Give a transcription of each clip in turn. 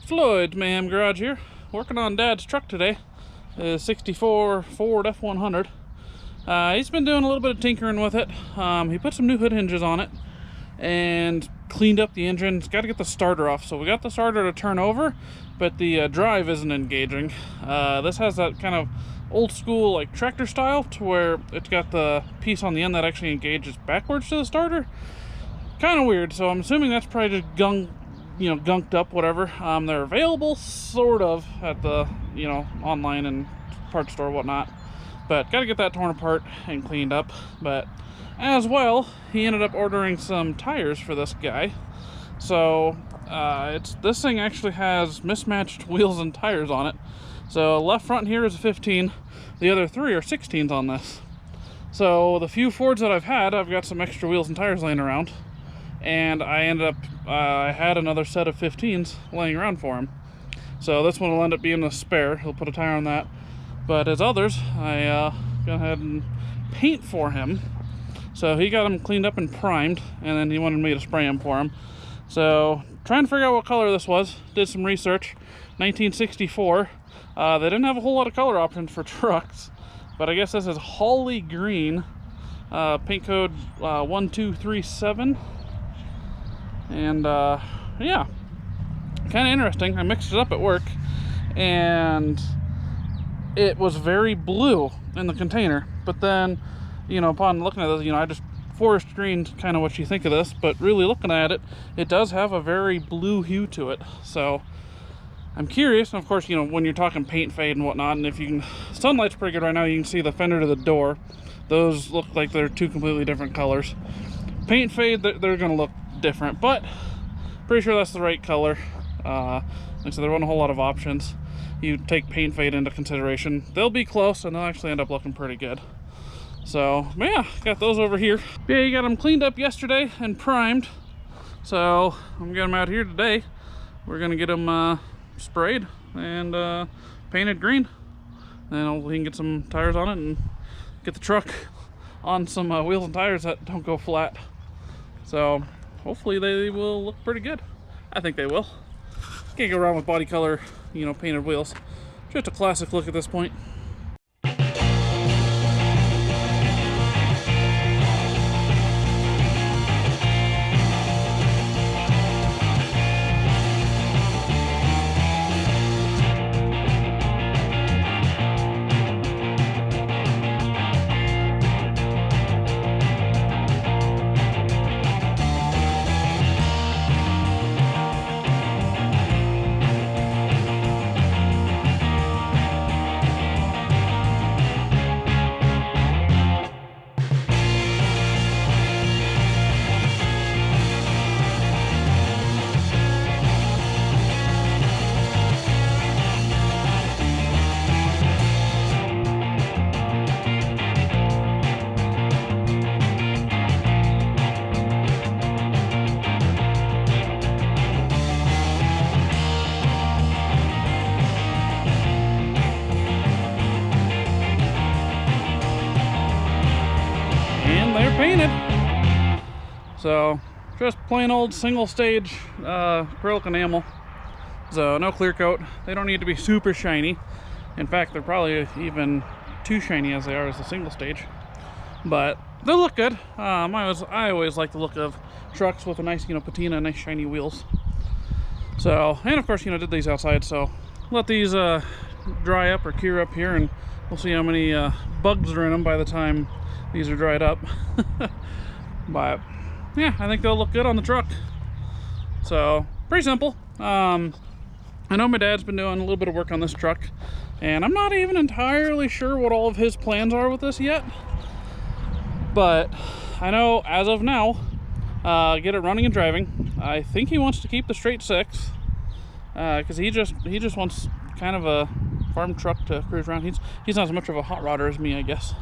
Floyd Mayhem Garage here, working on Dad's truck today. The 64 Ford F100. He's been doing a little bit of tinkering with it. He put some new hood hinges on it and cleaned up the engine. It's got to get the starter off. So we got the starter to turn over, but the drive isn't engaging. This has that kind of old school like tractor style to where it's got the piece on the end that actually engages backwards to the starter. Kind of weird. So I'm assuming that's probably just gunked up, whatever. They're available sort of at the online and parts store, whatnot, but got to get that torn apart and cleaned up. But as well, he ended up ordering some tires for this guy. So this thing actually has mismatched wheels and tires on it. So left front here is a 15, the other three are 16s on this. So the few Fords that I've had, I've got some extra wheels and tires laying around, and I ended up I had another set of 15s laying around for him. So this one will end up being a spare. He'll put a tire on that. But his others, I went ahead and paint for him. So he got them cleaned up and primed, and then he wanted me to spray them for him. So trying to figure out what color this was. Did some research. 1964. They didn't have a whole lot of color options for trucks, but I guess this is Holly Green. Paint code 1237. And yeah, kind of interesting. I mixed it up at work, and it was very blue in the container. But then, upon looking at this, I just forest green's kind of what you think of this, but really looking at it, it does have a very blue hue to it. So I'm curious. And of course, when you're talking paint fade and whatnot, and if you can, sunlight's pretty good right now. You can see the fender to the door. Those look like they're two completely different colors. Paint fade, they're going to look different, but pretty sure that's the right color. Like I said, there weren't a whole lot of options. You take paint fade into consideration, they'll be close and they'll actually end up looking pretty good. So yeah, got those over here. Yeah, you got them cleaned up yesterday and primed, so I'm getting them out here today. We're gonna get them sprayed and painted green, and we can get some tires on it and get the truck on some wheels and tires that don't go flat. So hopefully they will look pretty good. I think they will. Can't go wrong with body color, painted wheels. Just a classic look at this point. Painted. So just plain old single stage acrylic enamel, so no clear coat. They don't need to be super shiny. In fact, they're probably even too shiny as they are as a single stage, but they'll look good. I always like the look of trucks with a nice patina, nice shiny wheels. So, and of course did these outside, so let these dry up or cure up here, and we'll see how many bugs are in them by the time these are dried up. But yeah, I think they'll look good on the truck. So pretty simple. I know my dad's been doing a little bit of work on this truck, and I'm not even entirely sure what all of his plans are with this yet, but I know as of now, get it running and driving. I think he wants to keep the straight six, because he just wants kind of a farm truck to cruise around. He's not as much of a hot rodder as me, I guess.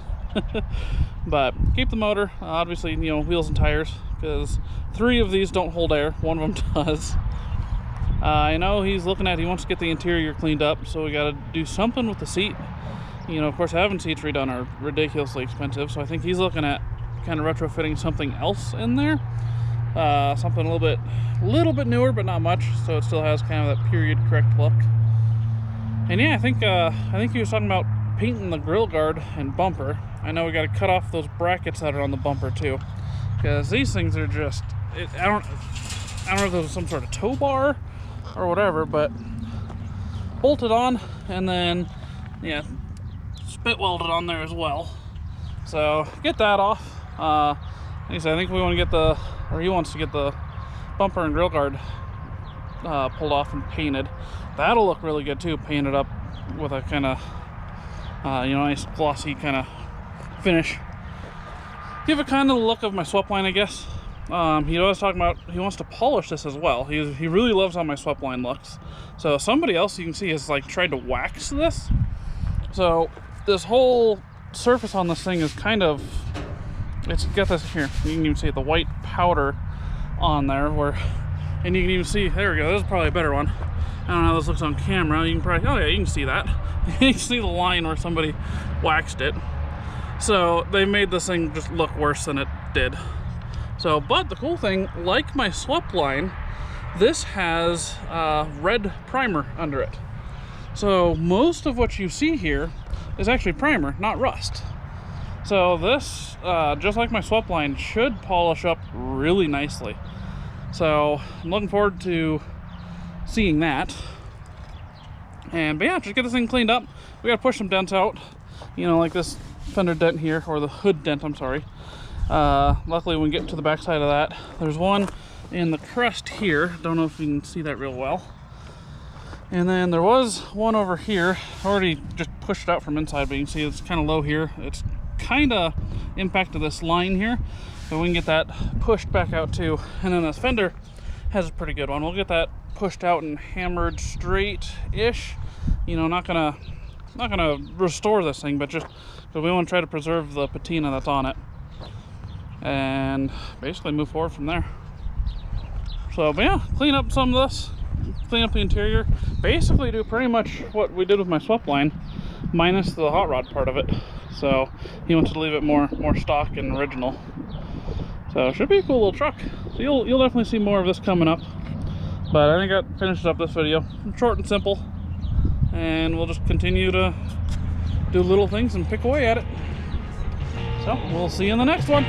But keep the motor, obviously, wheels and tires, because 3 of these don't hold air, 1 of them does. I know he wants to get the interior cleaned up, so we got to do something with the seat. Of course, having seats redone are ridiculously expensive, so I think he's looking at kind of retrofitting something else in there. something a little bit newer, but not much, so it still has kind of that period correct look. And yeah, I think he was talking about painting the grill guard and bumper. I know we got to cut off those brackets that are on the bumper too, because these things are just, I don't know if it was some sort of tow bar or whatever, but bolted on and then yeah, spit welded on there as well. So get that off. Like I said, I think we want to get he wants to get the bumper and grill guard pulled off and painted. That'll look really good too, painted up with a kind of nice glossy kind of finish. Give it kind of the look of my swept line, I guess. He was talking about he wants to polish this as well. He really loves how my swept line looks. So somebody else you can see has like tried to wax this. So this whole surface on this thing is kind of, it's got this here. You can even see the white powder on there, and you can even see, there we go, this is probably a better one. I don't know how this looks on camera. You can probably, oh yeah, you can see that. You can see the line where somebody waxed it. So they made this thing just look worse than it did. So, but the cool thing, like my swept line, this has red primer under it. So most of what you see here is actually primer, not rust. So this, just like my swept line, should polish up really nicely. So I'm looking forward to seeing that. But yeah, just get this thing cleaned up. We gotta push some dents out, like this fender dent here, or the hood dent, I'm sorry. Luckily when we get to the back side of that, there's one in the crust here. Don't know if you can see that real well. And then there was one over here. Already just pushed it out from inside, but you can see it's kind of low here. It's kind of impacted this line here, so we can get that pushed back out too. And then this fender has a pretty good one. We'll get that pushed out and hammered straight-ish. Not gonna restore this thing, but just because we want to try to preserve the patina that's on it, and basically move forward from there. So, but yeah, clean up some of this, clean up the interior, basically do pretty much what we did with my swept line, minus the hot rod part of it. So he wants to leave it more stock and original. So it should be a cool little truck. So you'll definitely see more of this coming up. But I think that finishes up this video. Short and simple, and we'll just continue to do little things and pick away at it. So we'll see you in the next one.